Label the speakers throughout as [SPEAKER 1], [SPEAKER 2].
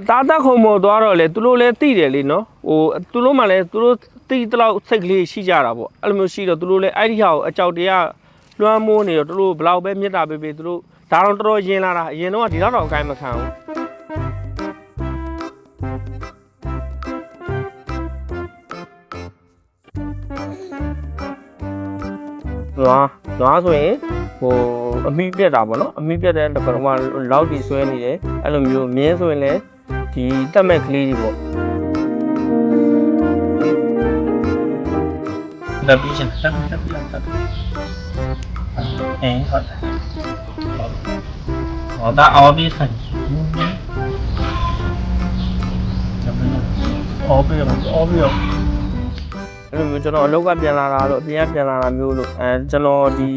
[SPEAKER 1] တာတာခုံမော်သွားတော့လေသူတို့လည်းတိတယ်လေနော်ဟိုသူတို့မှလည်းသူတို့တိတလောက်စိတ်ကလေးရှိကြတာပေါ့အဲ့လိုမျိုးရှိတော့သူတို့လည်းအဲ့ဒီဟာကိုအကြောက်တရားလွှမ်းမိုးနေတော့သူတို့ဘလောက်ပဲမြတ်တာပေးပေးသူတို့ဒါတော့တော်တော်ရင်လာတာအရင်တော့ဒီတော့အကိုင်းမခံဘူးနွားဆိုရင်ဟိုအမိပြက်တာပေါ့နော်အမိပြက်တဲ့တကောင်မှလောက်တီဆွဲနေတယ်အဲ့လိုမျိုးမြင်းဆိုရင်လည်းဒီတက်မဲ့ကလေးတွေပေါ့
[SPEAKER 2] တက်ပြီးချက်တက်ပြီးအေးဟုတ်တယ်ဟောတာအော်ပြီးဆိုင်အော်ပြီးအဲ့လို
[SPEAKER 1] မျိုးကျွန်တော်အလောက်ကပြန်လာတာတော့အပြင်ကပြန်လာတာမျိုးလို့ကျွန်တော်ဒီ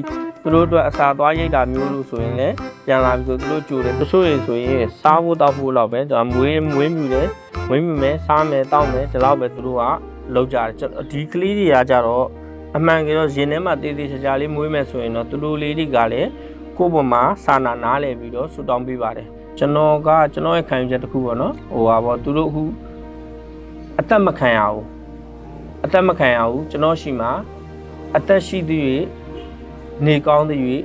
[SPEAKER 1] သူတို့အတွက်အစာသွားရိတ်တာမျိုးလို့ဆိုရင်လည်းပြန်လာပြီးဆိုသူတို့ကြိုတယ်တချို့တွေဆိုရင်စားဖို့တောက်ဖို့လောက်ပဲကျွန်တော်မွေးမြူတယ်မွေးမြူမယ်စားမယ်တောက်မယ်ဒီလောက်ပဲသူတို့ကလောက်ကြတယ်ဒီကလေးတွေကကြတော့အမှန်ကတော့ရင်ထဲမှာတေးသေးချာချာလေးမွေးမယ်ဆိုရင်တော့သူတို့လေးတွေကလည်းကိုယ့်ဘုံမှာစာနာနားလည်ပြီးတော့ဆူတောင်းပေးပါတယ်ကျွန်တော်ရဲ့ခံယူချက်တစ်ခုပေါ့နော်ဟိုပါပေါ့သူတို့အခုအသက်မခံရဘူးကျွန်တော်ရှိမှာအသက်ရှိသေး၍နေကောင်းသေး၍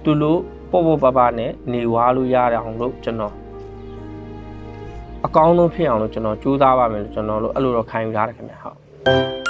[SPEAKER 1] သူတို့ပေါ့ပပနဲ့နေဝါလို့ရအောင်လို့ကျွန်တော်အကောင်းဆုံးဖြစ်အောင်လို့ကျွန်တော်ကြိုးစားပါမယ်လို့ကျွန်တော်တို့အဲ့လိုတော့ခံယူရတယ်ခင်ဗျာဟုတ်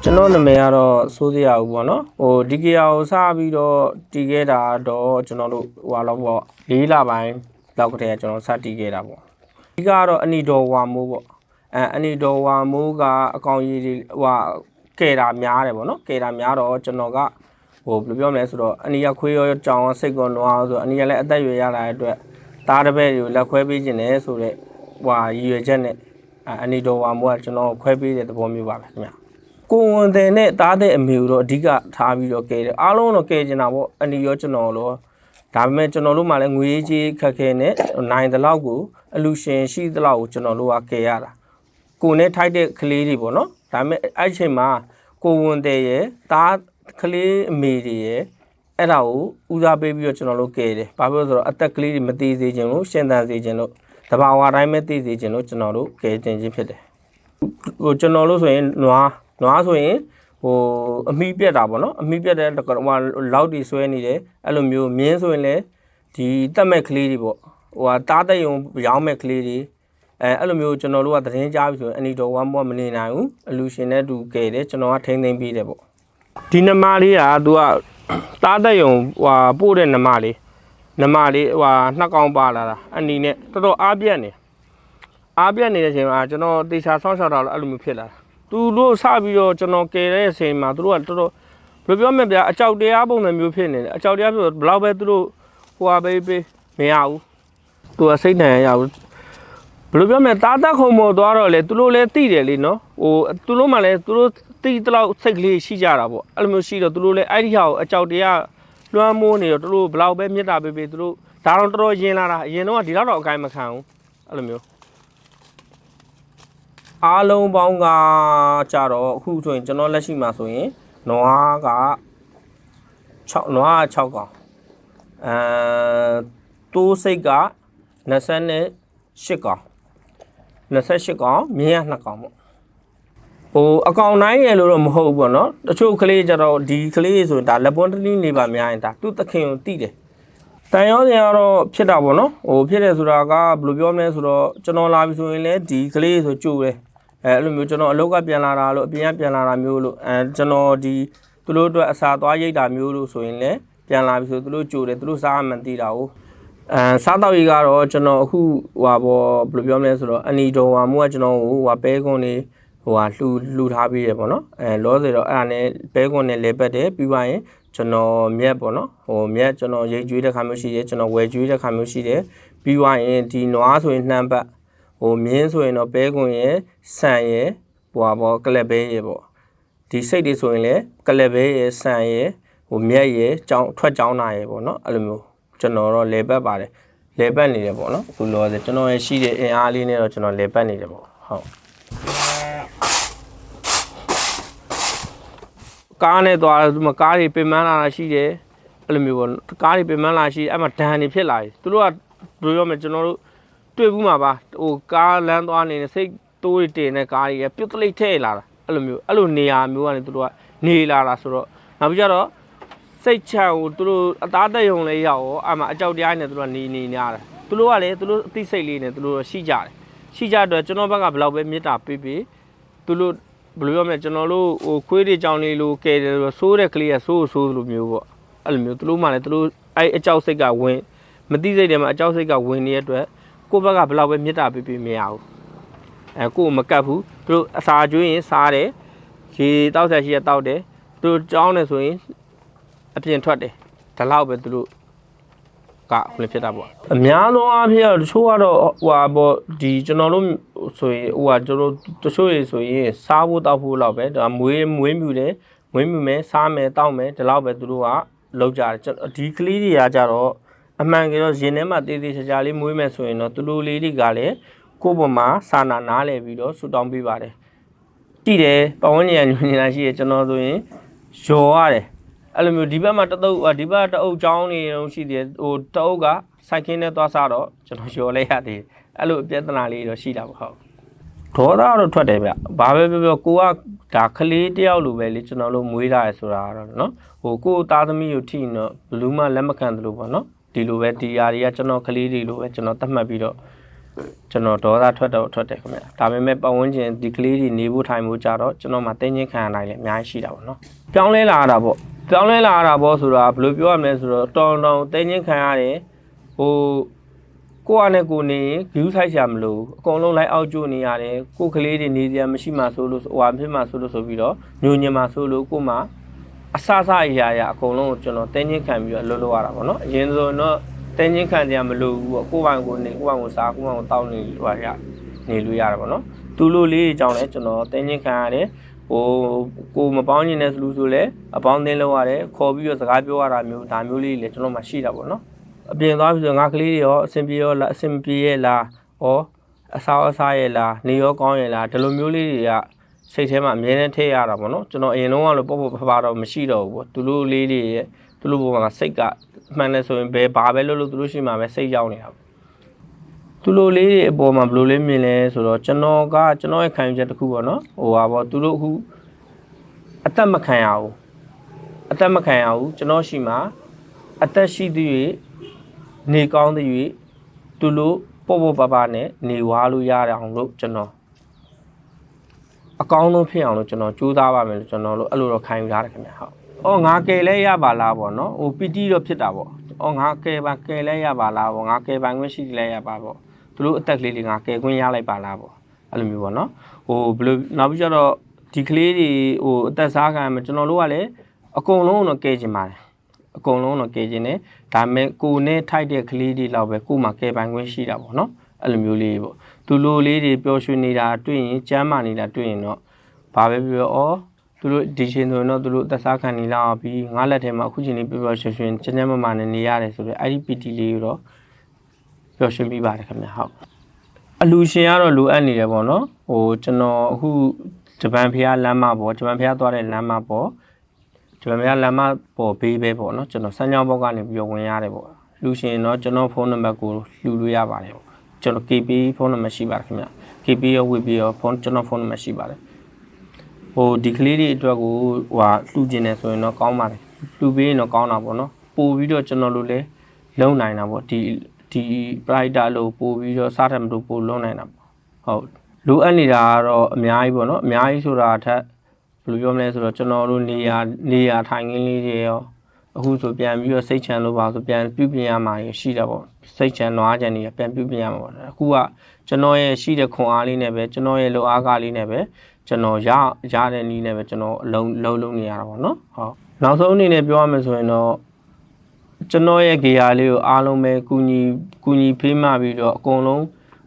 [SPEAKER 1] ကျွန်တော်နာမည်ကတော့စိုးစရာဦးပေါ့နော်ဟိုဒီကရာကိုစပြီးတော့တီးခဲ့တာတော့ကျွန်တော်တို့ဟိုလောက်ပေါ့၄လပိုင်းလောက်ကတည်းကကျွန်တော်စတီးခဲ့တာပေါ့ဒီကတော့အနီတော်ဝါမိုးပေါ့အနီတော်ဝါမိုးကအကောင်ကြီးတွေဟိုကဲတာများတယ်ပေါ့နော်ကဲတာများတော့ကျွန်တော်ကဟိုဘယ်လိုပြောမလဲဆိုတော့အနီရခွေးရောကြောင်ရောစိတ်ကောနွားဆိုအနီရလည်းအသက်ရွယ်ရလာတဲ့အတွက်သားတစ်ပည့်တွေကိုလက်ခွဲပေးခြင်းနဲ့ဆိုတော့ဟိုရည်ရွယ်ချက်နဲ့အနီတော်ဝါမိုးကကျွန်တော်ခွဲပေးတဲ့သဘောမျိုးပါပဲခင်ဗျာကိုဝန်တဲ့နဲ့တားတဲ့အမေကိုတော့အဓိကထားပြီးတော့ကဲတယ်အားလုံးတော့ကဲကျင်တာပေါ့အနီရောကျွန်တော်လို့ဒါပေမဲ့ကျွန်တော်တို့မှလည်းငွေကြီးခက်ခဲနဲ့နိုင်တဲ့လောက်ကိုအလူရှင်ရှိတဲ့လောက်ကိုကျွန်တော်တို့ကကဲရတာကိုနဲ့ထိုက်တဲ့ကလေးတွေပေါ့နော်ဒါပေမဲ့အဲ့ချိန်မှာကိုဝန်တဲ့ရဲ့တားကလေးအမေတွေရဲ့အဲ့ဒါကိုဦးစားပေးပြီးတော့ကျွန်တော်တို့ကဲတယ်ဘာဖြစ်လို့ဆိုတော့အသက်ကလေးတွေမသေးစေချင်လို့ရှင်သန်စေချင်လို့တဘာဝတိုင်းပဲသိစေချင်လို့ကျွန်တော်တို့ကဲတင်ခြင်းဖြစ်တယ်ဟိုကျွန်တော်တို့ဆိုရင်နွားဆိုရင်ဟိုအမိပြက်တာပေါ့နော်အမိပြက်တဲ့ဟိုလောက်တီဆွဲနေတယ်အဲ့လိုမျိုးမြင်းဆိုရင်လည်းဒီတက်မဲ့ကလေးတွေပေါ့ဟိုတားတဲ့ယုံရောင်းမဲ့ကလေးတွေအဲ့လိုမျိုးကျွန်တော်တို့ကသတင်းကြားပြီဆိုရင်အနီတော်ဝမ်းဘောမနေနိုင်ဘူးအလူရှင်နဲ့တူကဲတယ်ကျွန်တော်ကထိန်းသိမ်းပေးတယ်ပေါ့ဒီနမလေးကသူကတားတဲ့ယုံဟိုပို့တဲ့နမလေးဟိုနှစ်ကောင်ပါလာတာအနီနဲ့တော်တော်အားပြက်နေတဲ့အချိန်မှာကျွန်တော်တေချာဆောင်းရှောက်တာလို့အဲ့လိုမျိုးဖြစ်လာတာသူတို့စပြီးတော့ကျွန်တော်ကယ်တဲ့အချိန်မှာသူတို့ကတော်တော်ဘယ်လိုပြောမလဲဗျာအကြောက်တရားပုံစံမျိုးဖြစ်နေတယ်အကြောက်တရားဆိုတော့ဘယ်လောက်ပဲသူတို့ဟိုဟာပေးမရဘူးသူကစိတ်နိုင်ရဘူးဘယ်လိုပြောမလဲတာတာခုံမော်သွားတော့လေသူတို့လည်းတိတယ်လေနော်ဟိုသူတို့မှလည်းသူတို့တိတလောက်စိတ်ကလေးရှိကြတာပေါ့အဲ့လိုမျိုးရှိတော့သူတို့လည်းအဲ့ဒီဟာကိုအကြောက်တရားလွှမ်းမိုးနေတော့သူတို့ဘယ်လောက်ပဲမြတ်တာပေးပေးသူတို့ဒါတော့တော်တော်ရင်လာတာအရင်တော့ဒီတော့အကိုင်းမခံဘူးအဲ့လိုမျိုးအားလုံးပေါင်းကကြတော့အခုဆိုရင်ကျွန်တော်လက်ရှိမှာဆိုရင်နွားက6ကောင်တိုးစိတ်က28ကောင်မြင်းက2ကောင်ပေါ့ဟိုအကောင်တိုင်းရလို့တော့မဟုတ်ဘူးပေါ့နော်တချို့ကလေးကြတော့ဒီကလေးဆိုရင်ဒါလက်ပွန်းတလင်းနေပါများရင်ဒါသူ့သခင်ကိုတိတယ်တန်ရောစင်ကတော့ဖြစ်တာပေါ့နော်ဟိုဖြစ်တယ်ဆိုတာကဘယ်လိုပြောမလဲဆိုတော့ကျွန်တော်လာပြီဆိုရင်လည်းဒီကလေးဆိုကြိုတယ်အဲ့လိုမျိုးကျွန်တော်အလောက်ကပြန်လာတာလို့အပြင်ကပြန်လာတာမျိုးလို့ကျွန်တော်ဒီသူတို့အတွက်အစာသွားရိတ်တာမျိုးလို့ဆိုရင်လည်းပြန်လာပြီဆိုသူတို့ကြိုတယ်သူတို့စားမှန်သိတာကိုစားတော့ကြီးကတော့ကျွန်တော်အခုဟိုဘောဘယ်လိုပြောမလဲဆိုတော့အနီတော်ဝါမိုးကကျွန်တော်ဟိုပဲကွန်းနေဟိုဟာလှူထားပြီးတယ်ပေါ့နော်လောစေတော့အဲ့ဒါနဲ့ပဲကွန်းနဲ့လဲပတ်တယ်ပြီးသွားရင်ကျွန်တော်မြက်ပေါ့နော်ဟိုမြက်ကျွန်တော်ရိတ်ကျွေးတဲ့ခါမျိုးရှိတယ်ကျွန်တော်ဝယ်ကျွေးတဲ့ခါမျိုးရှိတယ်ပြီးသွားရင်ဒီနွားဆိုရင်နှမ်းပတ်ဟိုမြင်းဆိုရင်တော့ပဲကွန်းရဲ့ဆန်ရဲ့ဟိုဟာဘောကလပ်ပဲရဲ့ပေါ့ဒီစိတ်တွေဆိုရင်လည်းကလပ်ပဲရဲ့ဆန်ရဲ့ဟိုမြက်ရဲ့ကြောင်းထွက်ကြောင်းနာရဲ့ပေါ့နော်အဲ့လိုမျိုးကျွန်တော်တော့လေပတ်ပါတယ် လေပတ်နေတယ်ပေါ့နော်အခုလောဆယ်ကျွန်တော်ရဲ့ရှိတဲ့အင်အားလေးနဲ့တော့ကျွန်တော်လေပတ်နေတယ်ပေါ့ဟုတ်ကားနဲ့သွားဒီမှာကားတွေပင်ပန်းလာတာရှိတယ်အဲ့လိုမျိုးပေါ့ကားတွေပင်ပန်းလာရှိအဲ့မှာဒဏ်တွေဖြစ်လာပြီသူတို့ကဘယ်လိုပြောမလဲကျွန်တော်တို့တွေ့ဘူးမှာပါဟိုကားလမ်းသွားနေတဲ့စိတ်တိုးတွေတင်တဲ့ကားတွေပြုတ်တလိပ်ထဲလာတာအဲ့လိုနေရာမျိုးကနေသူတို့ကနေလာတာဆိုတော့နောက်ပြီးကြတော့စိတ်ချမ်းကိုသူတို့အသားတက်ရုံလေးရောက်ရောအဲ့မှာအကြောက်တရားနဲ့သူတို့ကနေနေတာသူတို့ကလည်းသူတို့အသိစိတ်လေးနဲ့သူတို့ရှိကြတယ်ရှိကြတော့ကျွန်တော်ဘက်ကဘယ်လောက်ပဲမေတ္တာပေးပေးသူတို့ဘယ်လိုပြောမလဲကျွန်တော်တို့ဟိုခွေးတွေကြောင်လေးလိုကဲတယ်လို့ဆိုးတဲ့ကလေးကဆိုးလိုမျိုးပေါ့အဲ့လိုမျိုးသူတို့မှလည်းသူတို့အဲ့အကြောက်စိတ်ကဝင်မသိစိတ်တွေမှာအကြောက်စိတ်ကဝင်နေတဲ့အတွက်ကိုယ့်ဘက်ကဘယ်လောက်ပဲမေတ္တာပေးပေးမရဘူးကိုယ်မကတ်ဘူးသူတို့အစာကျွေးရင်စားတယ်ရေတောက်ဆက်ရှိရတောက်တယ်သူတို့ကြောင်းနေဆိုရင်အပြင်ထွက်တယ်ဒါလောက်ပဲသူတို့ကဘယ်ဖြစ်တာပေါ့အများသောအားဖြင့်တချို့ကတော့ဟိုဟာပေါ့ဒီကျွန်တော်တို့ဆိုရင်ဟိုဟာကျွန်တော်တချို့တွေဆိုရင်စားဖို့တောက်ဖို့လောက်ပဲဒါမွေးမြူတယ်မွေးမြူမယ်စားမယ်တောက်မယ်ဒါလောက်ပဲသူတို့ကလောက်ကြတယ်ဒီကလေးတွေကကြတော့အမှန်ကတော့ရင်ထဲမှာတေးသေးချာလေးမွေးမယ်ဆိုရင်တော့သူတို့လေးတွေကလည်းကိုယ့်ဘမှာစာနားလဲပြီးတော့ဆူတောင်းပေးပါတယ်ကြည့်တယ်ပဝန်းကျင်ညွှန်နေတာရှိတယ်ကျွန်တော်ဆိုရင်ရော်ရတယ်အဲ့လိုမျိုးဒီဘက်မှာဒီဘက်တအုပ်ချောင်းနေတော့ရှိတယ်ဟိုတအုပ်ကစိုက်ကင်းနဲ့သွားစားတော့ကျွန်တော်ရော်လိုက်ရသေးတယ်အဲ့လိုအပြဿနာလေးတော့ရှိတာပေါ့ဟုတ်ဒေါသတော့ထွက်တယ်ဗျဘာပဲပြောကိုကဒါကလေးတယောက်လိုပဲလေကျွန်တော်တို့မွေးထားရဆိုတာတော့နော်ဟိုကိုသားသမီးကိုထိနော်ဘလူးမလက်မခံသလိုပေါ့နော်ဒီလိုပဲဒီယာတွေကကျွန်တော်ကလေးတွေလိုပဲကျွန်တော်သတ်မှတ်ပြီးတော့ကျွန်တော်ဒေါသထွက်တယ်ခင်ဗျဒါပေမဲ့ပတ်ဝန်းကျင်ဒီကလေးတွေနေဖို့ထိုင်ဖို့ကြတော့ကျွန်တော်မှတင်းချင်းခံရနိုင်လေအများကြီးရှိတာပေါ့နော်ပြောင်းလဲလာတာပေါ့ဆိုတာဘယ်လိုပြောရမလဲဆိုတော့တောင်တင်းချင်းခံရတယ်ဟိုကိုကနဲ့ကိုနေရင် view ဆိုင်ရှာမလို့အကုန်လုံးလိုက်အောက်ကျနေရတယ်ကိုကလေးတွေနေစရာမရှိမှဆိုလို့ဟိုဟာဖြစ်မှဆိုလို့ဆိုပြီးတော့ညိုညင်မှဆိုလို့ကိုမှအဆအရာအကုန်လုံးကိုကျွန်တော်တင်းချင်းခံပြီးတော့လှုပ်ရတာပေါ့နော်အရင်ဆိုတော့တင်းချင်းခံကြမလို့ဘူးပေါ့ကိုပိုင်ကိုနေကိုပိုင်ကိုစားကိုပိုင်ကိုတောက်နေလို့နေလို့ရတယ်ပေါ့နော်သူလိုလေးအကြောင်းလဲကျွန်တော်တင်းချင်းခံရတယ်ဟိုကိုမပေါင်းနေတဲ့လူဆိုလဲအပေါင်းအသင်းလုပ်ရတယ်ခေါ်ပြီးတော့စကားပြောရတာမျိုးဒါမျိုးလေးလည်းကျွန်တော်မှရှိတာပေါ့နော်အပြင်သွားပြီးဆိုငါကလေးတွေရောအဆင်ပြေရောလားအဆင်ပြေရဲ့လားဩအစားရဲ့လားနေရောကောင်းရဲ့လားဒီလိုမျိုးလေးတွေကစိတ်ထဲမှာအမြဲတမ်းထည့်ရတာပေါ့နော်ကျွန်တော်အရင်လုံးကလို့ပေါ့ဖတော့မရှိတော့ဘူးပေါ့သူတို့လေးတွေရဲ့သူတို့ဘောမှာစိတ်ကအမှန်လဲဆိုရင်ဘာပဲလုပ်သူတို့ရှိမှပဲစိတ်ရောက်နေတာပေါ့သူတို့လေးတွေအပေါ်မှာဘယ်လိုလေးမြင်လဲဆိုတော့ကျွန်တော်ရဲ့ခံယူချက်တစ်ခုပေါ့နော်ဟိုပါပေါ့သူတို့အခုအသက်မခံရဘူးကျွန်တော်ရှိမှအသက်ရှိသူတွေနေကောင်းတဲ့၍သူတို့ပေါ့ပါနဲ့နေဝါလို့ရအောင်လို့ကျွန်တော်အကောင်းဆုံးဖြစ်အောင်လို့ကျွန်တော်ကြိုးစားပါမယ်လို့ကျွန်တော်တို့အဲ့လိုတော့ခံယူထားတယ်ခင်ဗျဟုတ်။အော်ငါကယ်လဲရပါလားပေါ့နော်။ဟိုပီတီတော့ဖြစ်တာပေါ့။အော်ငါကယ်လဲရပါလားပေါ့။ငါကယ်ပိုင်ခွင့်ရှိလဲရပါပေါ့။သူတို့အသက်ကလေးတွေငါကယ်ခွင့်ရလိုက်ပါလားပေါ့။အဲ့လိုမျိုးပေါ့နော်။ဟိုဘယ်လိုနောက်ပြီးတော့ဒီကလေးတွေဟိုအသက်စားခံမှာကျွန်တော်တို့ကလည်းအကုန်လုံးတော့ကယ်ချင်ပါတယ်။အကုန်လုံးတော့ကယ်ချင်တယ်။ဒါပေမဲ့ကိုနဲ့ထိုက်တဲ့ကလေးတွေလောက်ပဲကိုမှကယ်ပိုင်ခွင့်ရှိတာပေါ့နော်။အဲ့လိုမျိုးလေးပေါ့။သူလိုလေးတွေပျော်ရွှင်နေတာတွေ့ရင်ကျမ်းမာနေတာတွေ့ရင်တော့ဘာပဲပြောဩသူတို့ဒီချင်းဆိုရင်တော့သူတို့သက်စားခံနေလာပြီးငါးလက်ထဲမှာအခုချိန်လေးပျော်ရွှင်ကျန်းမာနဲ့နေရတယ်ဆိုတော့အဲ့ဒီ PT လေးကိုတော့ပျော်ရွှင်ပြီးပါတယ်ခင်ဗျဟုတ်အလူရှင်ကတော့လိုအပ်နေတယ်ပေါ့နော်ဟိုကျွန်တော်အခုဂျပန်ဖျားလမ်းမပေါ့ဂျပန်ဖျားသွားတဲ့လမ်းမပေါ့ဂျပန်ဖျားလမ်းမပေါ်ဘေးပဲပေါ့နော်ကျွန်တော်စမ်းချောင်းဘောက်ကနေပြီးဝင်ရတယ်ပေါ့လူရှင်တော့ကျွန်တော်ဖုန်းနံပါတ်ကိုလှူလို့ရပါတယ်ပေါ့ကျွန်တော် KP ဖုန်းနံပါတ်ရှိပါတယ်ခင်ဗျ KP ရော WP ရောကျွန်တော်ဖုန်းနံပါတ်ရှိပါတယ်ဟိုဒီကလေးတွေအတွက်ကိုဟိုလှူကျင်နေဆိုရင်တော့ကောင်းပါတယ်လှူပေးရင်တော့ကောင်းတာပေါ့နော်ပို့ပြီးတော့ကျွန်တော်တို့လည်းလုံနိုင်တာပေါ့ဒီ brighter လို့ပို့ပြီးတော့စားတယ်မလို့ပို့လုံနိုင်တာပေါ့ဟုတ်လိုအပ်နေတာကတော့အများကြီးပေါ့နော်အများကြီးဆိုတာအထက်ဘယ်လိုပြောမလဲဆိုတော့ကျွန်တော်တို့နေရာထိုင်ခင်းလေးတွေရောအခုဆိုပြန်ပြီးတော့စိတ်ချမ်းလို့ပါဆိုပြန်ပြုပြင်ရမှာရှိတာပေါ့စိတ်ချမ်းနွားချမ်းတွေပြန်ပြုပြင်ရမှာပေါ့အခုကကျွန်တော်ရဲ့ရှိတဲ့ခွန်အားလေးနဲ့ပဲကျွန်တော်ရဲ့လိုအားကားလေးနဲ့ပဲကျွန်တော်ရတဲ့နည်းနဲ့ပဲကျွန်တော်အလုံးနေရတာပေါ့နော်ဟုတ်နောက်ဆုံးအနေနဲ့ပြောရမယ်ဆိုရင်တော့ကျွန်တော်ရဲ့ဂေယာလေးကိုအားလုံးပဲကူညီဖေးမှပြီးတော့အကုန်လုံ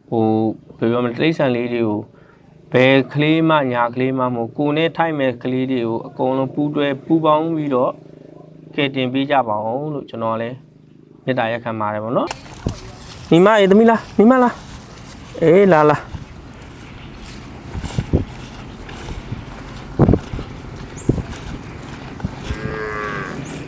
[SPEAKER 1] းဟိုဘယ်လိုမလဲတိရစ္ဆာန်လေးတွေကိုဘယ်ကလေးမှညာကလေးမှမဟုတ်ကိုနဲ့ထိုက်မဲ့ကလေးတွေကိုအကုန်လုံးပူးပေါင်းပြီးတော့ကဲတင်ပေးကြပါအောင်လို့ကျွန်တော်လည်းမေတ္တာရက်ခံပါတယ်ပေါ့နော် ညီမရေသမီးလားညီမလားအေးလာ